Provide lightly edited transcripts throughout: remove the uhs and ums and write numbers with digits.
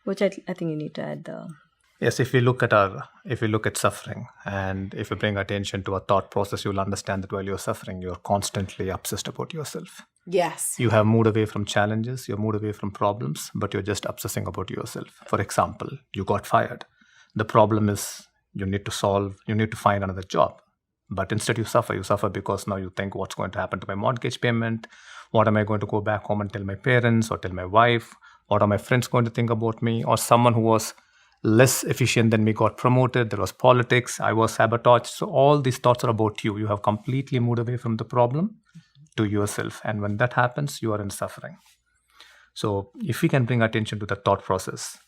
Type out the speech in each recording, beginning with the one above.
which I think you need to add the... Yes, if we look at suffering, and if you bring attention to a thought process, you'll understand that while you're suffering, you're constantly obsessed about yourself. Yes. You have moved away from challenges, you're moved away from problems, but you're just obsessing about yourself. For example, you got fired. The problem is you need to find another job. But instead you suffer because now you think, what's going to happen to my mortgage payment? What am I going to go back home and tell my parents or tell my wife? What are my friends going to think about me? Or someone who was less efficient than me got promoted. There was politics. I was sabotaged. So all these thoughts are about you. You have completely moved away from the problem to yourself. And when that happens, you are in suffering. So if we can bring attention to the thought process,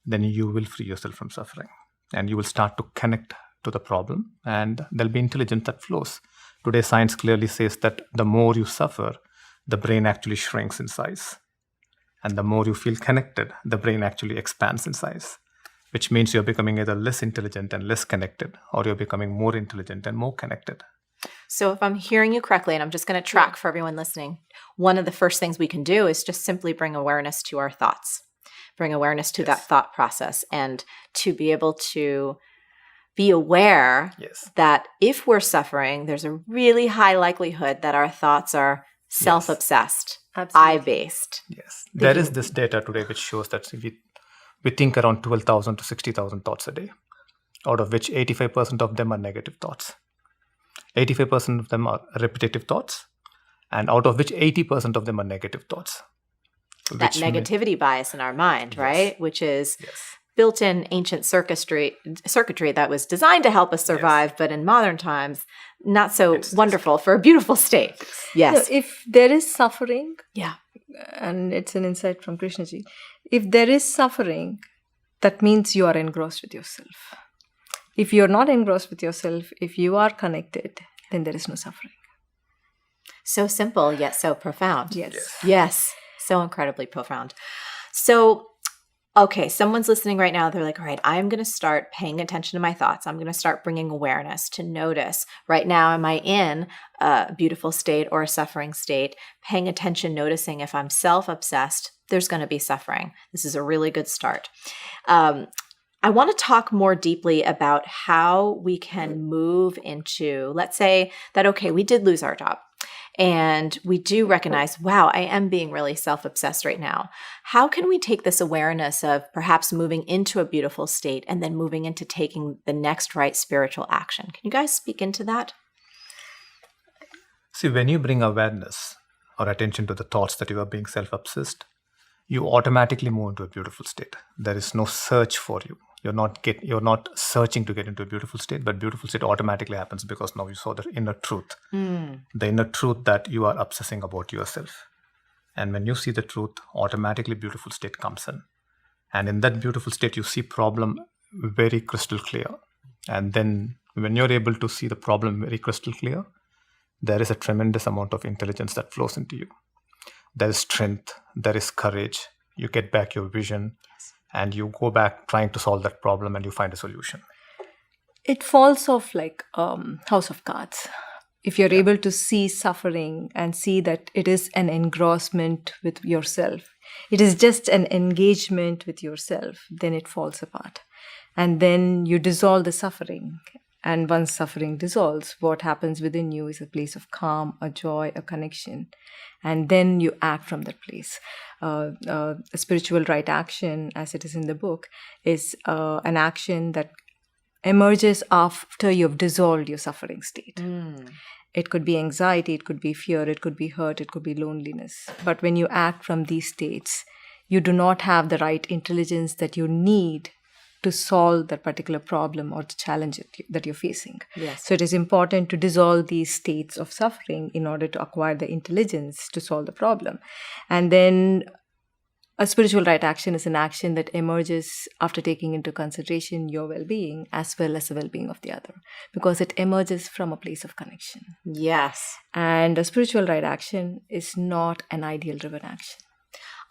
then you will free yourself from suffering. And you will start to connect to the problem. And there'll be intelligence that flows. Today, science clearly says that the more you suffer, the brain actually shrinks in size. And the more you feel connected, the brain actually expands in size, which means you're becoming either less intelligent and less connected, or you're becoming more intelligent and more connected. So if I'm hearing you correctly, and I'm just going to track for everyone listening, one of the first things we can do is just simply bring awareness to our thoughts, bring awareness to that thought process, and to be able to be aware that if we're suffering, there's a really high likelihood that our thoughts are self-obsessed, I-based. Yes. There is this data today which shows that we think around 12,000 to 60,000 thoughts a day, out of which 85% of them are negative thoughts. 85% of them are repetitive thoughts, and out of which 80% of them are negative thoughts. That negativity bias in our mind, right? Which is built-in ancient circuitry that was designed to help us survive, but in modern times, not so wonderful for a beautiful state. Yes. So if there is suffering, and it's an insight from Krishnaji, if there is suffering, that means you are engrossed with yourself. If you're not engrossed with yourself, if you are connected, then there is no suffering. So simple, yet so profound. Yes. So incredibly profound. So, okay, someone's listening right now. They're like, all right, I'm going to start paying attention to my thoughts. I'm going to start bringing awareness to notice. Right now, am I in a beautiful state or a suffering state? Paying attention, noticing if I'm self-obsessed, there's going to be suffering. This is a really good start. I want to talk more deeply about how we can move into, let's say that, okay, we did lose our job. And we do recognize, wow, I am being really self-obsessed right now. How can we take this awareness of perhaps moving into a beautiful state and then moving into taking the next right spiritual action? Can you guys speak into that? See, when you bring awareness or attention to the thoughts that you are being self-obsessed, you automatically move into a beautiful state. There is no search for you. You're not searching to get into a beautiful state, but beautiful state automatically happens because now you saw the inner truth. The inner truth that you are obsessing about yourself. And when you see the truth, automatically beautiful state comes in. And in that beautiful state, you see problem very crystal clear. And then when you're able to see the problem very crystal clear, there is a tremendous amount of intelligence that flows into you. There is strength, there is courage. You get back your vision. And you go back trying to solve that problem and you find a solution. It falls off like House of Cards. If you're able to see suffering and see that it is an engrossment with yourself, it is just an engagement with yourself, then it falls apart. And then you dissolve the suffering. And once suffering dissolves, what happens within you is a place of calm, a joy, a connection. And then you act from that place. A spiritual right action, as it is in the book, is an action that emerges after you've dissolved your suffering state. It could be anxiety, it could be fear, it could be hurt, it could be loneliness. But when you act from these states, you do not have the right intelligence that you need to solve that particular problem or the challenge that you're facing. So it is important to dissolve these states of suffering in order to acquire the intelligence to solve the problem. And then a spiritual right action is an action that emerges after taking into consideration your well-being as well as the well-being of the other, because it emerges from a place of connection. Yes. And a spiritual right action is not an ideal-driven action.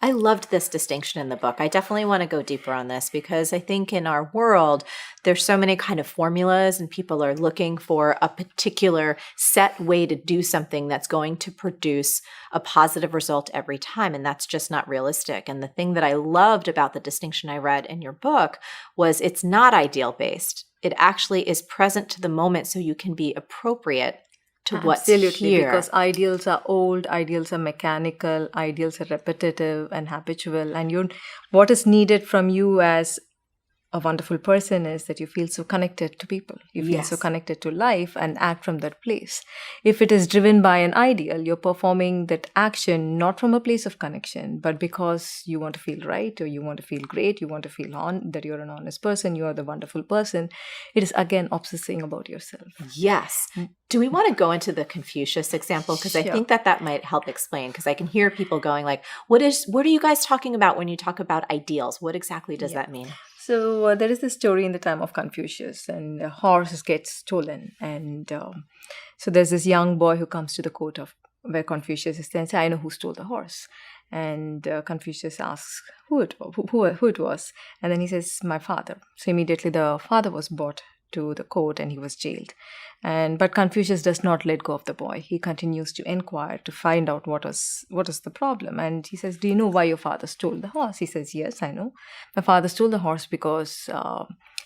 I loved this distinction in the book. I definitely want to go deeper on this because I think in our world, there's so many kind of formulas and people are looking for a particular set way to do something that's going to produce a positive result every time. And that's just not realistic. And the thing that I loved about the distinction I read in your book was it's not ideal based. It actually is present to the moment so you can be appropriate to what's Absolutely, here. because ideals are old, ideals are mechanical, ideals are repetitive and habitual. And what is needed from you as a wonderful person is that you feel so connected to people. You feel so connected to life and act from that place. If it is driven by an ideal, you're performing that action not from a place of connection, but because you want to feel right or you want to feel great, you want to feel that you're an honest person, you are the wonderful person. It is again obsessing about yourself. Yes. Do we want to go into the Confucius example? Because I think that might help explain, because I can hear people going like, what are you guys talking about when you talk about ideals? What exactly does that mean? So there is this story in the time of Confucius, and a horse gets stolen. And so there's this young boy who comes to the court of where Confucius is there and says, I know who stole the horse. And Confucius asks who it was. And then he says, my father. So immediately the father was brought to the court and he was jailed. But Confucius does not let go of the boy. He continues to inquire to find out what is the problem. And he says, do you know why your father stole the horse? He says, yes, I know. My father stole the horse because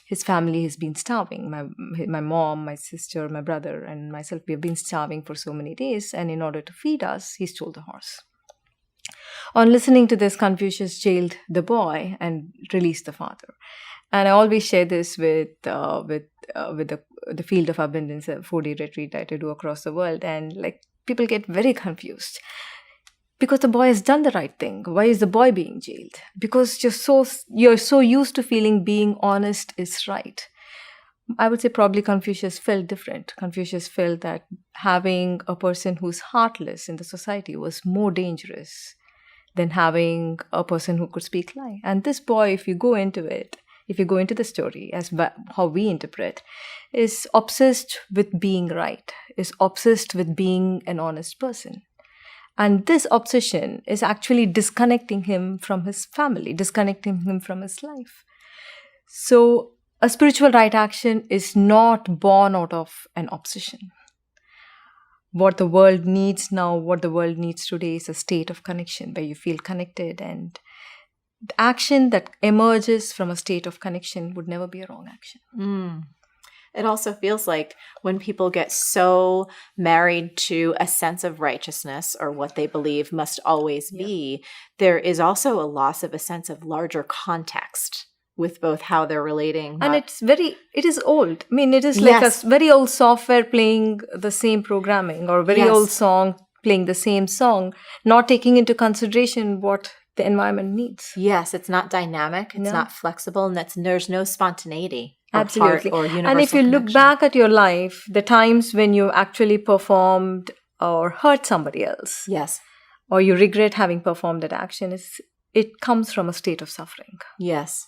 his family has been starving. My mom, my sister, my brother, and myself, we have been starving for so many days. And in order to feed us, he stole the horse. On listening to this, Confucius jailed the boy and released the father. And I always share this with the field of abundance, a 4-day retreat that I do across the world. And like people get very confused because the boy has done the right thing. Why is the boy being jailed? Because you're so used to feeling being honest is right. I would say probably Confucius felt different. Confucius felt that having a person who's heartless in the society was more dangerous than having a person who could speak lie. And this boy, if you go into the story as how we interpret, is obsessed with being right, is obsessed with being an honest person. And this obsession is actually disconnecting him from his family, disconnecting him from his life. So a spiritual right action is not born out of an obsession. What the world needs now, what the world needs today is a state of connection where you feel connected, and the action that emerges from a state of connection would never be a wrong action. It also feels like when people get so married to a sense of righteousness or what they believe must always be, there is also a loss of a sense of larger context with both how they're relating. And it is old. I mean, it is like a very old software playing the same programming, or a very old song playing the same song, not taking into consideration what the environment needs. Yes, it's not dynamic, it's not flexible, and there's no spontaneity. Absolutely. Or universal and if you connection. look back at your life, the times when you actually performed or hurt somebody else, or you regret having performed that action, it comes from a state of suffering. Yes.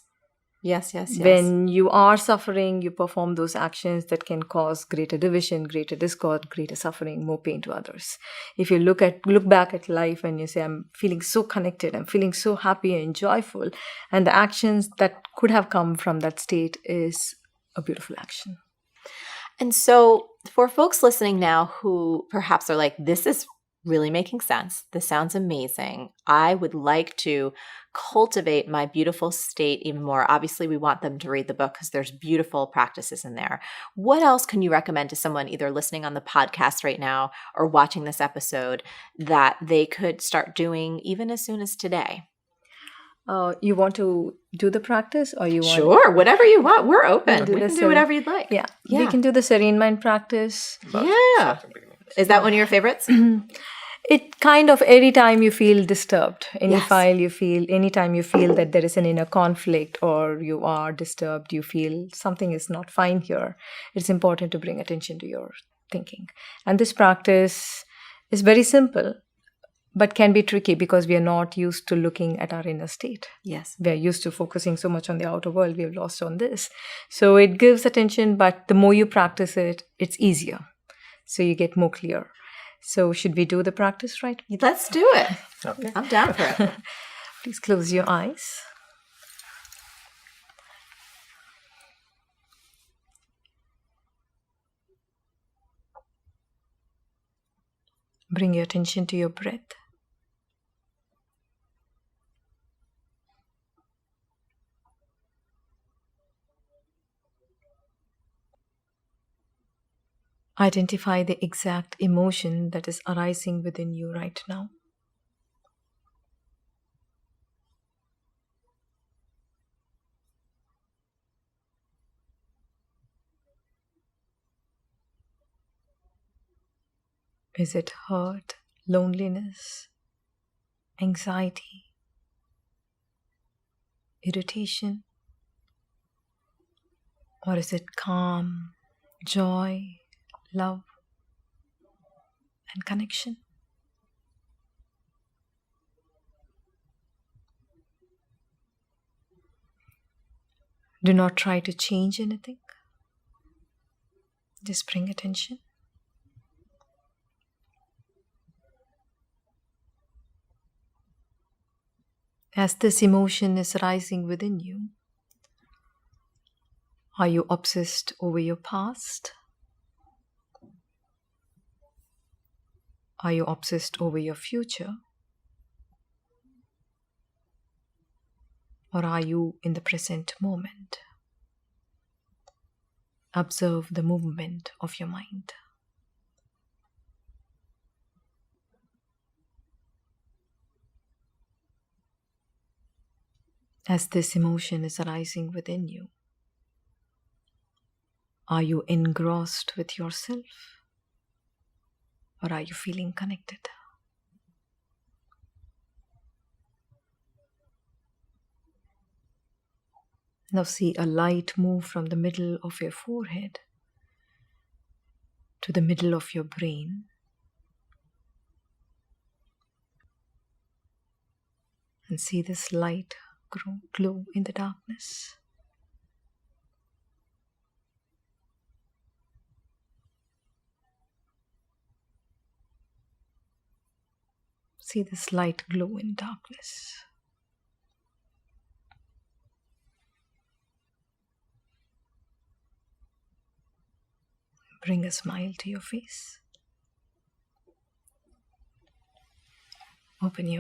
When you are suffering, you perform those actions that can cause greater division, greater discord, greater suffering, more pain to others. If you look back at life and you say, I'm feeling so connected, I'm feeling so happy and joyful, and the actions that could have come from that state is a beautiful action. And so for folks listening now who perhaps are like, this is really making sense, this sounds amazing, I would like to cultivate my beautiful state even more. Obviously, we want them to read the book because there's beautiful practices in there. What else can you recommend to someone either listening on the podcast right now or watching this episode that they could start doing even as soon as today? You want to do the practice, or you want? Sure, whatever you want. We're open. We can do whatever you'd like. Yeah. We can do the serene mind practice. Is that one of your favorites? It kind of, every time you feel disturbed, anytime you feel that there is an inner conflict or you are disturbed, you feel something is not fine here, it's important to bring attention to your thinking. And this practice is very simple, but can be tricky because we are not used to looking at our inner state. Yes. We are used to focusing so much on the outer world, we have lost on this. So it gives attention, but the more you practice it, it's easier. So you get more clear. So should we do the practice right? Let's do it. Okay. I'm down for it. Please close your eyes. Bring your attention to your breath. Identify the exact emotion that is arising within you right now. Is it hurt, loneliness, anxiety, irritation? Or is it calm, joy, love, and connection? Do not try to change anything. Just bring attention. As this emotion is rising within you, are you obsessed over your past? Are you obsessed over your future? Or are you in the present moment? Observe the movement of your mind. As this emotion is arising within you, are you engrossed with yourself? Or are you feeling connected? Now see a light move from the middle of your forehead to the middle of your brain. And see this light glow in the darkness. See this light glow in darkness. Bring a smile to your face. Open your